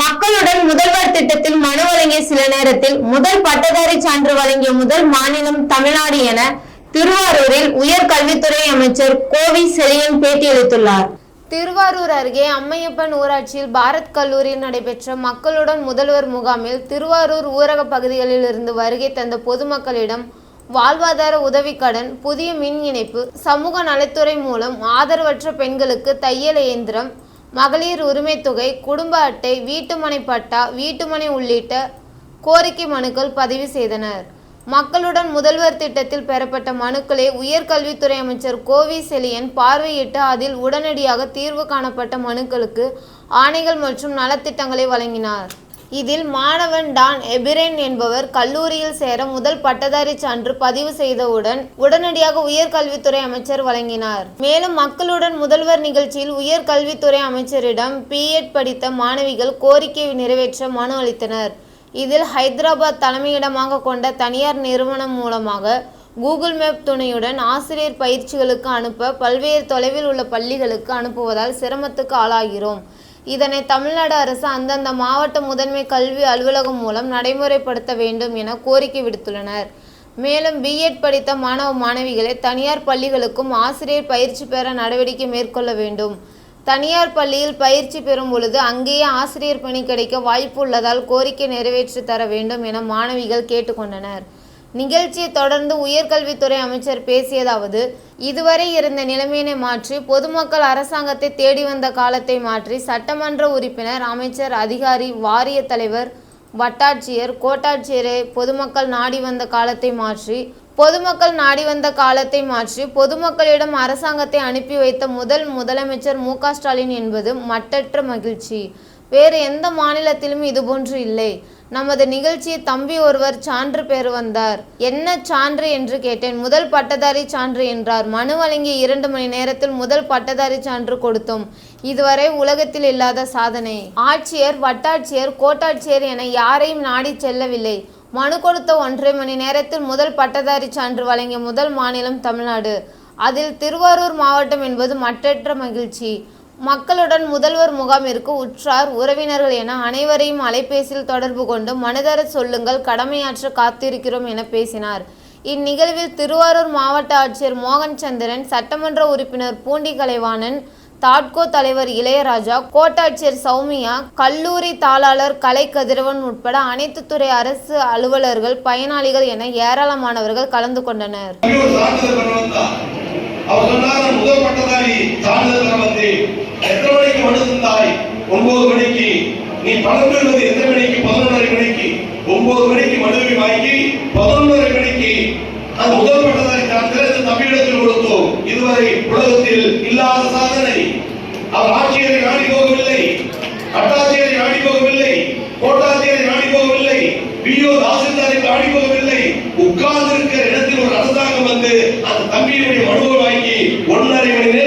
மக்களுடன் முதல்வர் திட்டத்தில் மனு வழங்கிய சில நேரத்தில் முதல் பட்டதாரி சான்று வழங்கிய முதல் மாநிலம் தமிழ்நாடு என திருவாரூரில் உயர்கல்வித்துறை அமைச்சர் கோவி செழியன் பேட்டியளித்துள்ளார். திருவாரூர் அருகே அம்மையப்பன் ஊராட்சியில் பாரத் கல்லூரியில் நடைபெற்ற மக்களுடன் முதல்வர் முகாமில் திருவாரூர் ஊரக பகுதிகளில் இருந்து வருகை தந்த பொதுமக்களிடம் வாழ்வாதார உதவிக்கடன், புதிய மின் இணைப்பு, சமூக நலத்துறை மூலம் ஆதரவற்ற பெண்களுக்கு தையல் இயந்திரம், மகளிர் உரிமை தொகை, குடும்ப அட்டை, வீட்டுமனை பட்டா, வீட்டுமனை உள்ளிட்ட கோரிக்கை மனுக்கள் பதிவு செய்தனர். மக்களுடன் முதல்வர் திட்டத்தில் பெறப்பட்ட மனுக்களை உயர்கல்வித்துறை அமைச்சர் கோவி செழியன் பார்வையிட்டு அதில் உடனடியாக தீர்வு காணப்பட்ட மனுக்களுக்கு ஆணைகள் மற்றும் நலத்திட்டங்களை வழங்கினார். இதில் மாணவன் டான் எபிரேன் என்பவர் கல்லூரியில் சேர முதல் பட்டதாரி சான்று பதிவு செய்தவுடன் உடனடியாக உயர்கல்வித்துறை அமைச்சர் வழங்கினார். மேலும் மக்களுடன் முதல்வர் நிகழ்ச்சியில் உயர்கல்வித்துறை அமைச்சரிடம் பிஎட் படித்த மாணவிகள் கோரிக்கை நிறைவேற்ற மனு அளித்தனர். இதில் ஹைதராபாத் தலைமையிடமாக கொண்ட தனியார் நிறுவனம் மூலமாக கூகுள் மேப் துணையுடன் ஆசிரியர் பயிற்சிகளுக்கு அனுப்ப பல்வேறு தொலைவில் உள்ள பள்ளிகளுக்கு அனுப்புவதால் சிரமத்துக்கு ஆளாகிறோம். இதனை தமிழ்நாடு அரசு அந்தந்த மாவட்ட முதன்மை கல்வி அலுவலகம் மூலம் நடைமுறைப்படுத்த வேண்டும் என கோரிக்கை விடுத்துள்ளனர். மேலும் பிஎட் படித்த மாணவ மாணவிகளை தனியார் பள்ளிகளுக்கும் ஆசிரியர் பயிற்சி பெற நடவடிக்கை மேற்கொள்ள வேண்டும். தனியார் பள்ளியில் பயிற்சி பெறும் பொழுது அங்கேயே ஆசிரியர் பணி கிடைக்க வாய்ப்பு உள்ளதால் கோரிக்கை நிறைவேற்றி தர வேண்டும் என மாணவிகள் கேட்டுக்கொண்டனர். நிகழ்ச்சியை தொடர்ந்து உயர்கல்வித்துறை அமைச்சர் பேசியதாவது, இதுவரை இருந்த நிலைமையினை மாற்றி பொதுமக்கள் அரசாங்கத்தை தேடி வந்த காலத்தை மாற்றி சட்டமன்ற உறுப்பினர், அமைச்சர், அதிகாரி, வாரிய தலைவர், வட்டாட்சியர், கோட்டாட்சியரை பொதுமக்கள் நாடி வந்த காலத்தை மாற்றி பொதுமக்களிடம் அரசாங்கத்தை அனுப்பி வைத்த முதலமைச்சர் மு.க. ஸ்டாலின் என்பது மட்டற்ற மகிழ்ச்சி. வேறு எந்த மாநிலத்திலும் இதுபோன்று இல்லை. நமது நிகழ்ச்சியை தம்பி ஒருவர் சான்று பெற வந்தார். என்ன சான்று என்று கேட்டேன். முதல் பட்டதாரி சான்று என்றார். மனு வழங்கிய 2 மணி நேரத்தில் முதல் பட்டதாரி சான்று கொடுத்தோம். இதுவரை உலகத்தில் இல்லாத சாதனை. ஆட்சியர், வட்டாட்சியர், கோட்டாட்சியர் என யாரையும் நாடி செல்லவில்லை. மனு கொடுத்த 1.5 மணி நேரத்தில் முதல் பட்டதாரி சான்று வழங்கிய முதல் மாநிலம் தமிழ்நாடு. அதில் திருவாரூர் மாவட்டம் என்பது மட்டற்ற மகிழ்ச்சி. மக்களுடன் முதல்வர் முகாமிற்கு உற்றார், உறவினர்கள் என அனைவரையும் அலைபேசியில் தொடர்பு கொண்டு மனுதர சொல்லுங்கள், கடமையாற்ற காத்திருக்கிறோம் என பேசினார். இந்நிகழ்வில் திருவாரூர் மாவட்ட ஆட்சியர் மோகன் சந்திரன், சட்டமன்ற உறுப்பினர் பூண்டி கலைவாணன், தாட்கோ தலைவர் இளையராஜா, கோட்டாட்சியர் சௌமியா, கல்லூரி தாளாளர் கலை கதிரவன் உட்பட அனைத்து துறை அரசு அலுவலர்கள், பயனாளிகள் என ஏராளமானவர்கள் கலந்து கொண்டனர். முதல் பட்டதாரி சான்றிதழ் தர வந்து எத்தனை மணிக்கு மனு தந்தாய்? 9 மணிக்கு. நீ பணம் பெறுவது எத்தனை மணிக்கு? 11:30 மணிக்கு. 9 மணிக்கு மனுவை வாங்கி 11:30 மணிக்கு அந்த முதல் பட்டதாரி சான்றிதழ் தமிழகத்தில் கொடுத்தோம். இதுவரை உலகத்தில் இல்லாத சாதனை. அவர் ஆட்சியரை நாடி போகவில்லை, வட்டாட்சியரை நாடி போகவில்லை, கோட்டாட்சியரை நாடி போகவில்லை, பிஓ தாசில்தாரை நாடி போகவில்லை. உட்கார்ந்து இருக்கிற இடத்தில் ஒரு அரசாங்கம் வந்து அந்த தம்பியினுடைய மனுவை வாங்கி 1.5 மணி நேரம்